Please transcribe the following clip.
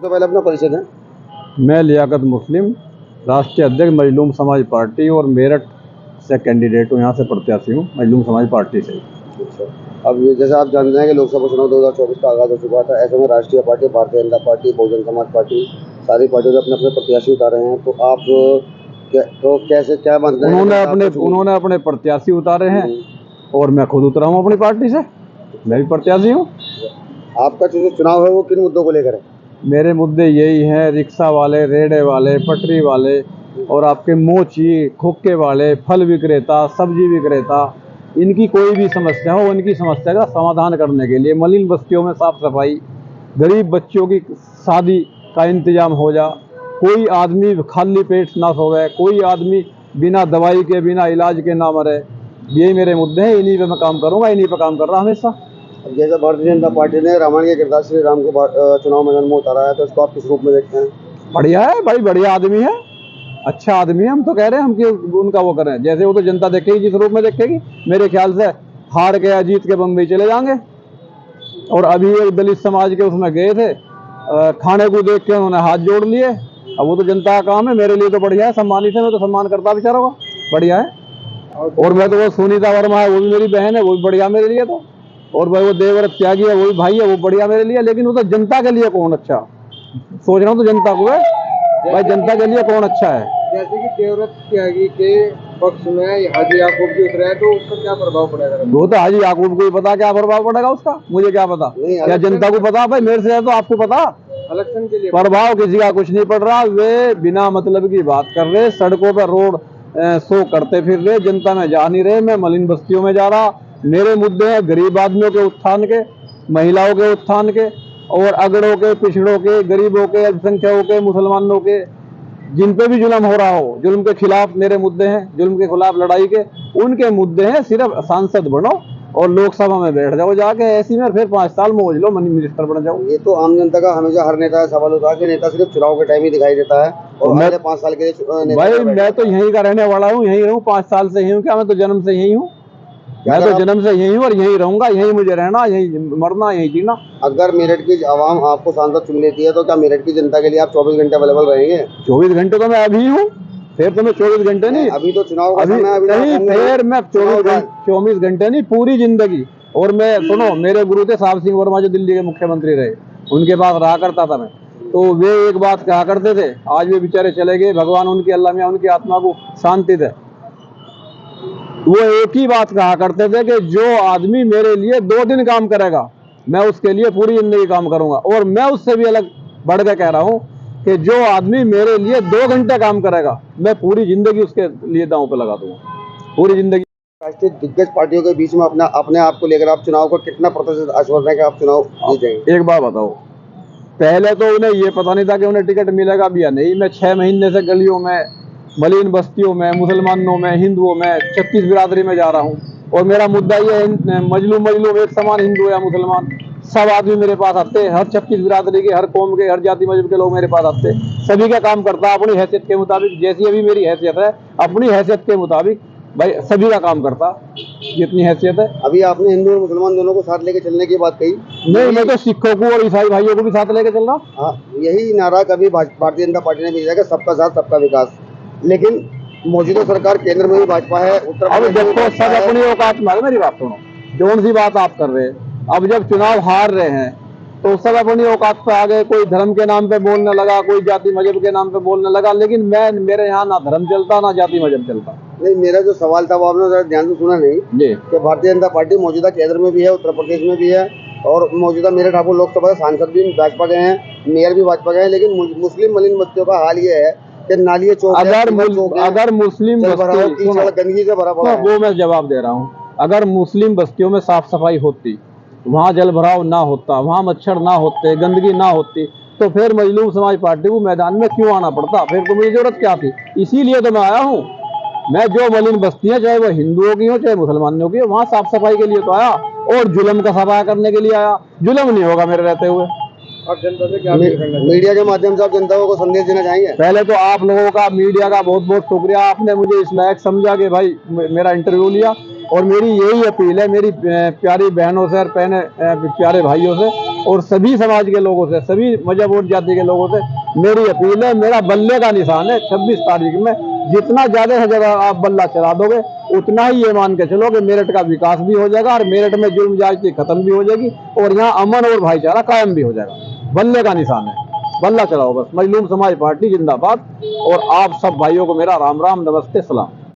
तो पहले अपना परिचय दें। मैं लियाकत मुस्लिम, राष्ट्रीय अध्यक्ष मजलूम समाज पार्टी और मेरठ से कैंडिडेट हूँ। यहाँ से प्रत्याशी हूँ मजलूम समाज पार्टी से। अच्छा, अब ये जैसे आप जानते हैं कि लोकसभा चुनाव 2024 का आगाज हो चुका था। ऐसे में राष्ट्रीय party, Bharatiya Janata party, Bahujan Samaj party, सारी पार्टियों ने अपने अपने प्रत्याशी उतारे हैं। तो आप कैसे क्या मानते हैं? उन्होंने अपने प्रत्याशी उतारे हैं और मैं खुद उतरा हूँ अपनी पार्टी से। मैं भी प्रत्याशी हूँ। आपका जो चुनाव है वो किन मुद्दों को लेकर है? मेरे मुद्दे यही हैं, रिक्शा वाले, रेड़े वाले, पटरी वाले और आपके मोची, खोखे वाले, फल विक्रेता, सब्जी विक्रेता, इनकी कोई भी समस्या हो, उनकी समस्या का समाधान करने के लिए मलिन बस्तियों में साफ सफाई, गरीब बच्चों की शादी का इंतजाम हो जा, कोई आदमी खाली पेट ना सोवे, कोई आदमी बिना दवाई के, बिना इलाज के ना मरे। यही मेरे मुद्दे हैं, इन्हीं पे मैं काम करूँगा, इन्हीं पे काम कर रहा हमेशा। जैसे भारतीय जनता पार्टी ने रामायण के किरदार श्री राम को चुनाव मैदान में उतारा है, तो इसको आप किस रूप में देखते हैं? बढ़िया है भाई, बढ़िया आदमी है, अच्छा आदमी है। हम तो कह रहे हैं हम कि उनका वो करें, जैसे वो तो जनता देखेगी जिस रूप में देखेगी। मेरे ख्याल से हार के या जीत के बम्बई चले जाएंगे। और अभी एक दलित समाज के उसमें गए थे, खाने को देख के उन्होंने हाथ जोड़ लिए। अब वो तो जनता का काम है, मेरे लिए तो बढ़िया है, सम्मानित है, मैं तो सम्मान करता बेचारों का, बढ़िया है। और मैं तो वो सुनीता वर्मा है, वो भी मेरी बहन है, वो भी बढ़िया मेरे लिए तो। और भाई वो देवव्रत त्यागी है, वो भी भाई है, वो बढ़िया मेरे लिए। लेकिन वो तो जनता के लिए कौन अच्छा, सोच रहा हूँ तो जनता को है भाई, जनता के लिए कौन अच्छा है। जैसे कि देवव्रत त्यागी के पक्ष में हाजी याकूब जी उतरे हैं, तो उसका क्या प्रभाव पड़ेगा? वो तो हाजी याकूब को ही पता क्या प्रभाव पड़ेगा उसका, मुझे क्या पता। क्या जनता को पता भाई, मेरे से तो आपको पता। इलेक्शन के लिए प्रभाव किसी का कुछ नहीं पड़ रहा। वे बिना मतलब की बात कर रहे, सड़कों पर रोड शो करते फिर रहे, जनता में जा नहीं रहे। मैं मलिन बस्तियों में जा रहा। मेरे मुद्दे हैं गरीब आदमियों के उत्थान के, महिलाओं के उत्थान के, और अगड़ों के, पिछड़ों के, गरीबों के, अल्पसंख्यकों के, मुसलमानों के, जिन पे भी जुल्म हो रहा हो, जुल्म के खिलाफ मेरे मुद्दे हैं, जुल्म के खिलाफ लड़ाई के उनके मुद्दे हैं। सिर्फ सांसद बनो और लोकसभा में बैठ जाओ जाके ऐसी में, फिर 5 साल मौज लो, मिनिस्टर बन जाओ। ये तो आम जनता का हमेशा हर नेता सवाल होता है कि नेता सिर्फ चुनाव के टाइम ही दिखाई देता है और मैं 5 साल के लिए भाई मैं तो यहीं का रहने वाला हूँ, यहीं रहूँ, 5 साल से यहीं हूँ। क्या मैं तो जन्म से यहीं हूँ, मैं तो जन्म से यहीं हूँ और यहीं रहूंगा, यहीं मुझे रहना, यहीं मरना, यहीं जीना। अगर मेरठ की आवाम आपको सांसद चुन लेती है तो क्या मेरठ की जनता के लिए आप 24 घंटे अवेलेबल रहेंगे? 24 घंटे तो मैं अभी हूँ, फिर तो मैं 24 घंटे नहीं, अभी तो चुनाव का अभी समय, अभी नहीं, फिर मैं 24 घंटे नहीं, पूरी जिंदगी। और मैं सुनो, मेरे गुरु थे साहब सिंह वर्मा जो दिल्ली के मुख्यमंत्री रहे, उनके पास रहा करता था मैं। तो वे एक बात कहा करते थे, आज वे बेचारे चले गए, भगवान उनकी, अल्लाह मियां उनकी आत्मा को शांति दे। वो एक ही बात कहा करते थे कि जो आदमी मेरे लिए 2 दिन काम करेगा, मैं उसके लिए पूरी जिंदगी काम करूंगा। और मैं उससे भी अलग बढ़ के कह रहा हूं कि जो आदमी मेरे लिए 2 घंटे काम करेगा, मैं पूरी जिंदगी उसके लिए दांव पे लगा दूंगा, पूरी जिंदगी। राष्ट्रीय दिग्गज पार्टियों के बीच में अपने आप को लेकर आप चुनाव को कितना प्रतिशत आश्वस्त है कि आप चुनाव जीत जाएंगे? एक बात बताओ, पहले तो उन्हें ये पता नहीं था कि उन्हें टिकट मिलेगा भी या नहीं। मैं 6 महीने से गलियों में, मलिन बस्तियों में, मुसलमानों में, हिंदुओं में, 36 बिरादरी में जा रहा हूँ। और मेरा मुद्दा ये है, मजलूम मजलूम एक समान, हिंदू या मुसलमान, सब आदमी मेरे पास आते हैं। हर 36 बिरादरी के, हर कौम के, हर जाति मजहब के लोग मेरे पास आते हैं। सभी का काम करता अपनी हैसियत के मुताबिक, जैसी अभी मेरी हैसियत है, अपनी हैसियत के मुताबिक भाई सभी का काम करता जितनी हैसियत है। अभी आपने हिंदू और मुसलमान दोनों को साथ लेके चलने की बात कही। नहीं, मैं तो सिखों को और ईसाई भाइयों को भी साथ लेके चल रहा। हाँ, यही नारा कभी भारतीय जनता पार्टी ने भी दिया कि सबका साथ सबका विकास। लेकिन मौजूदा सरकार केंद्र में भी भाजपा है, उत्तर प्रदेश में देखो सब अपनी औकात में, मेरी बात सुनो, कौन सी बात आप कर रहे हैं। अब जब चुनाव हार रहे हैं तो सब अपनी औकात पे आ गए। कोई धर्म के नाम पे बोलने लगा, कोई जाति मजहब के नाम पे बोलने लगा। लेकिन मेरे यहाँ ना धर्म चलता, ना जाति मजहब चलता। नहीं, मेरा जो सवाल था वो आपने ध्यान से सुना नहीं जी, कि भारतीय जनता पार्टी मौजूदा केंद्र में भी है, उत्तर प्रदेश में भी है, और मौजूदा मेरठ ठाकुर लोकसभा सांसद भी भाजपा गए हैं, मेयर भी भाजपा गए हैं। लेकिन मुस्लिम मलिन बस्तियों का हाल ये है कि नालिये चौक, अगर मुस्लिम गंदगी से भरा पड़ा है। वो मैं जवाब दे रहा हूँ। अगर मुस्लिम बस्तियों में साफ सफाई होती, वहाँ जल भराव ना होता, वहाँ मच्छर ना होते, गंदगी ना होती, तो फिर मजलूम समाज पार्टी को मैदान में क्यों आना पड़ता? फिर तो मुझे जरूरत क्या थी? इसीलिए तो मैं आया हूँ। मैं जो मलिन बस्तियां, चाहे वो हिंदुओं की हो चाहे मुसलमानों की हो, वहाँ साफ सफाई के लिए तो आया और जुल्म का सफाया करने के लिए आया। जुल्म नहीं होगा मेरे रहते हुए। और जनता से क्या मीडिया के माध्यम से आप जनता को संदेश देना चाहेंगे? पहले तो आप लोगों का, मीडिया का बहुत बहुत शुक्रिया। आपने मुझे इस लायक समझा कि भाई मेरा इंटरव्यू लिया। और मेरी यही अपील है मेरी प्यारी बहनों से और प्यारे भाइयों से और सभी समाज के लोगों से, सभी मजहब और जाति के लोगों से मेरी अपील है, मेरा बल्ले का निशान है 26 तारीख में, जितना ज्यादा से ज्यादा आप बल्ला चला दोगे उतना ही ये मान के चलो कि मेरठ का विकास भी हो जाएगा और मेरठ में जुल्म ज्यादती खत्म भी हो जाएगी और यहाँ अमन और भाईचारा कायम भी हो जाएगा। बल्ले का निशान है, बल्ला चलाओ बस। मजलूम समाज पार्टी जिंदाबाद। और आप सब भाइयों को मेरा राम राम, नमस्ते, सलाम।